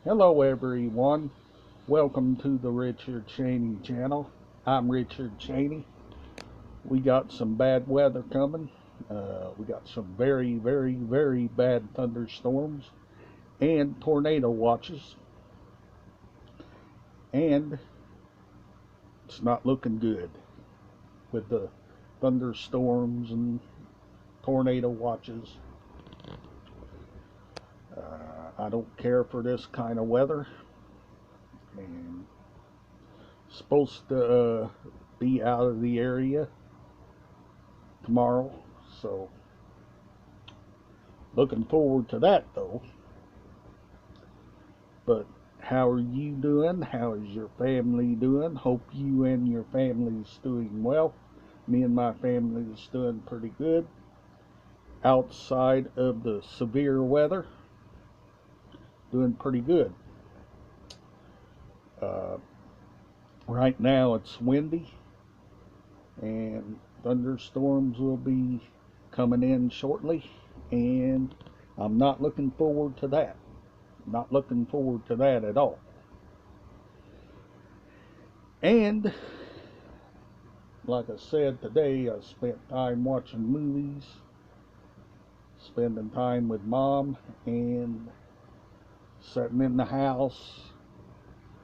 Hello everyone, welcome to the Richard Cheney channel. I'm Richard Cheney. We got some bad weather coming. We got some very bad thunderstorms and tornado watches, and it's not looking good with the thunderstorms and tornado watches. I don't care for this kind of weather, and supposed to be out of the area tomorrow, so looking forward to that though. But how are you doing? How is your family doing? Hope you and your family is doing well. Me and my family is doing pretty good outside of the severe weather. Doing pretty good. uh, right now it's windy, and thunderstorms will be coming in shortly, and I'm not looking forward to that. Not looking forward to that at all. And like I said, today I spent time watching movies, spending time with mom, and sitting in the house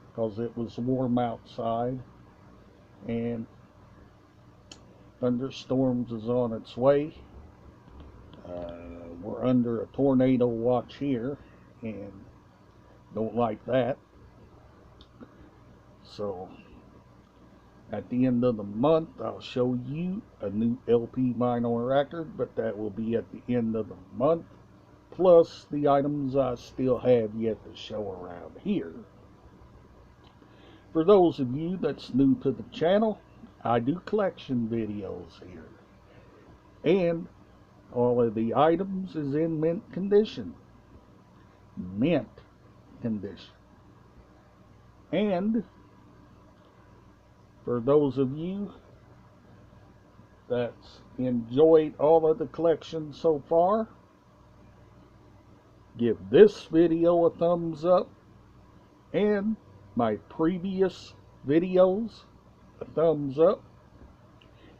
because it was warm outside, and thunderstorms is on its way. We're under a tornado watch here, and don't like that. So at the end of the month, I'll show you a new LP vinyl record, but that will be at the end of the month, plus the items I still have yet to show around here. For those of you that's new to the channel, I do collection videos here, and all of the items is in mint condition. Mint condition. And for those of you that's enjoyed all of the collection so far, give this video a thumbs up, and my previous videos a thumbs up,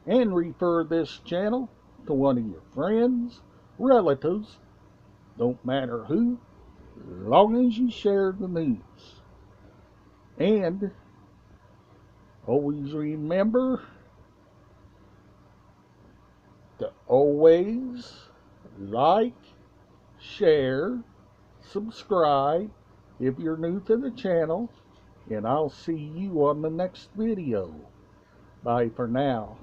and refer this channel to one of your friends, relatives, don't matter who, as long as you share the news. And always remember to always like, share, subscribe if you're new to the channel, and I'll see you on the next video. Bye for now.